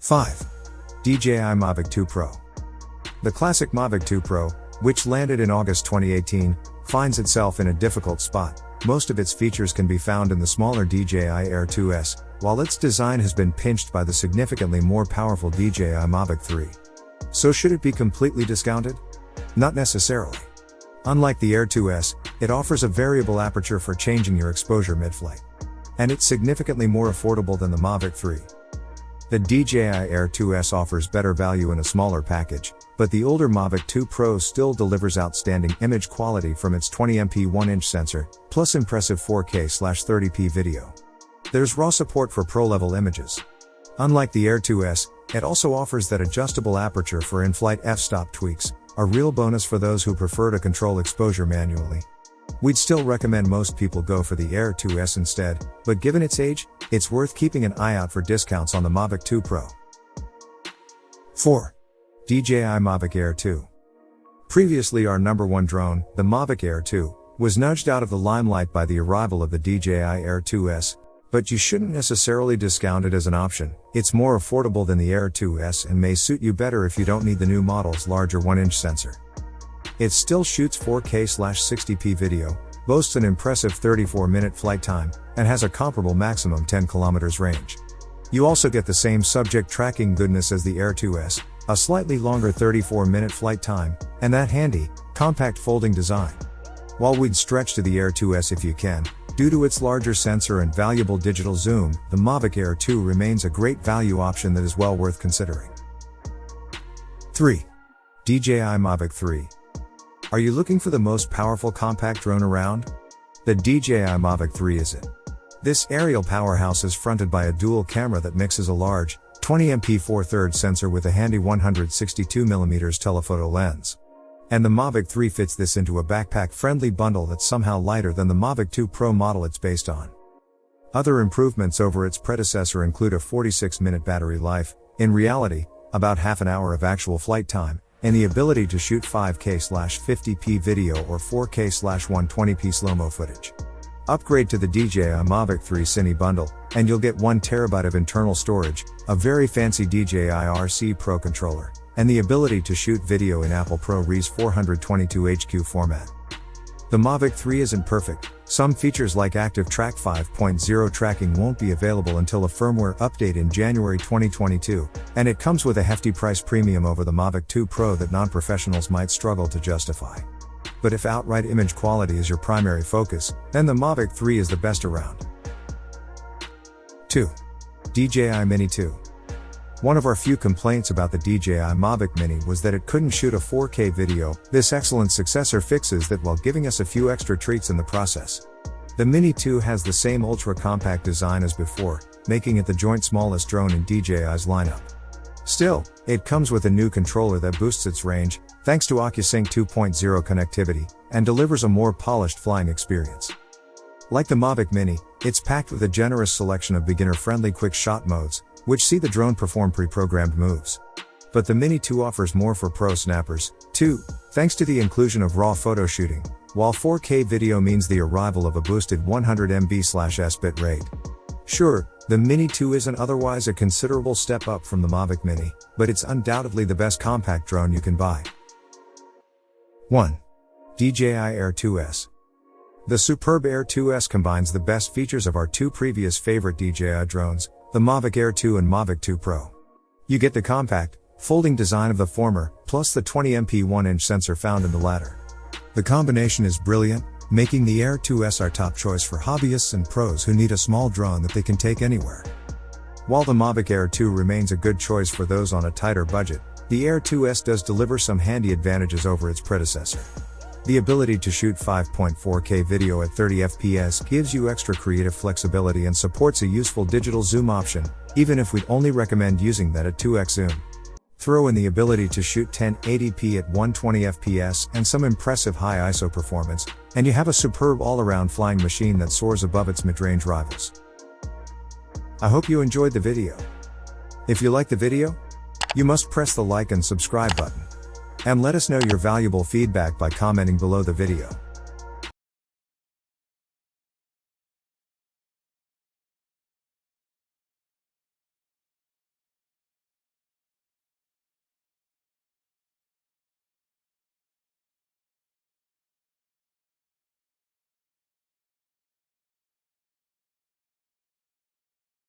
5. DJI Mavic 2 Pro. The classic Mavic 2 Pro, which landed in August 2018, finds itself in a difficult spot. Most of its features can be found in the smaller DJI Air 2S, while its design has been pinched by the significantly more powerful DJI Mavic 3. So should it be completely discounted? Not necessarily. Unlike the Air 2S, it offers a variable aperture for changing your exposure mid-flight. And it's significantly more affordable than the Mavic 3. The DJI Air 2S offers better value in a smaller package, but the older Mavic 2 Pro still delivers outstanding image quality from its 20MP 1-inch sensor, plus impressive 4K/30p video. There's RAW support for pro-level images. Unlike the Air 2S, it also offers that adjustable aperture for in-flight f-stop tweaks, a real bonus for those who prefer to control exposure manually. We'd still recommend most people go for the Air 2S instead, but given its age, it's worth keeping an eye out for discounts on the Mavic 2 Pro. 4. DJI Mavic Air 2. Previously our number one drone, the Mavic Air 2, was nudged out of the limelight by the arrival of the DJI Air 2S, but you shouldn't necessarily discount it as an option. It's more affordable than the Air 2S and may suit you better if you don't need the new model's larger 1-inch sensor. It still shoots 4K/60p video, boasts an impressive 34-minute flight time, and has a comparable maximum 10 km range. You also get the same subject tracking goodness as the Air 2S, a slightly longer 34-minute flight time, and that handy, compact folding design. While we'd stretch to the Air 2S if you can, due to its larger sensor and valuable digital zoom, the Mavic Air 2 remains a great value option that is well worth considering. 3. DJI Mavic 3. Are you looking for the most powerful compact drone around? The DJI Mavic 3 is it. This aerial powerhouse is fronted by a dual camera that mixes a large, 20MP 4/3 sensor with a handy 162mm telephoto lens. And the Mavic 3 fits this into a backpack-friendly bundle that's somehow lighter than the Mavic 2 Pro model it's based on. Other improvements over its predecessor include a 46-minute battery life, in reality, about half an hour of actual flight time, and the ability to shoot 5K/50p video or 4K/120p slow-mo footage. Upgrade to the DJI Mavic 3 Cine bundle, and you'll get 1TB of internal storage, a very fancy DJI RC Pro controller, and the ability to shoot video in Apple ProRes 422HQ format. The Mavic 3 isn't perfect. Some features like Active Track 5.0 tracking won't be available until a firmware update in January 2022, and it comes with a hefty price premium over the Mavic 2 Pro that non-professionals might struggle to justify. But if outright image quality is your primary focus, then the Mavic 3 is the best around. 2. DJI Mini 2. One of our few complaints about the DJI Mavic Mini was that it couldn't shoot a 4K video. This excellent successor fixes that while giving us a few extra treats in the process. The Mini 2 has the same ultra-compact design as before, making it the joint smallest drone in DJI's lineup. Still, it comes with a new controller that boosts its range, thanks to OcuSync 2.0 connectivity, and delivers a more polished flying experience. Like the Mavic Mini, it's packed with a generous selection of beginner-friendly quick-shot modes, which see the drone perform pre-programmed moves. But the Mini 2 offers more for pro snappers, too, thanks to the inclusion of RAW photo shooting, while 4K video means the arrival of a boosted 100MB/s bit rate. Sure, the Mini 2 isn't otherwise a considerable step up from the Mavic Mini, but it's undoubtedly the best compact drone you can buy. 1. DJI Air 2S. The superb Air 2S combines the best features of our two previous favorite DJI drones, the Mavic Air 2 and Mavic 2 Pro. You get the compact, folding design of the former, plus the 20MP 1-inch sensor found in the latter. The combination is brilliant, making the Air 2S our top choice for hobbyists and pros who need a small drone that they can take anywhere. While the Mavic Air 2 remains a good choice for those on a tighter budget, the Air 2S does deliver some handy advantages over its predecessor. The ability to shoot 5.4K video at 30fps gives you extra creative flexibility and supports a useful digital zoom option, even if we'd only recommend using that at 2x zoom. Throw in the ability to shoot 1080p at 120fps and some impressive high ISO performance, and you have a superb all-around flying machine that soars above its mid-range rivals. I hope you enjoyed the video. If you liked the video, you must press the like and subscribe button. And let us know your valuable feedback by commenting below the video.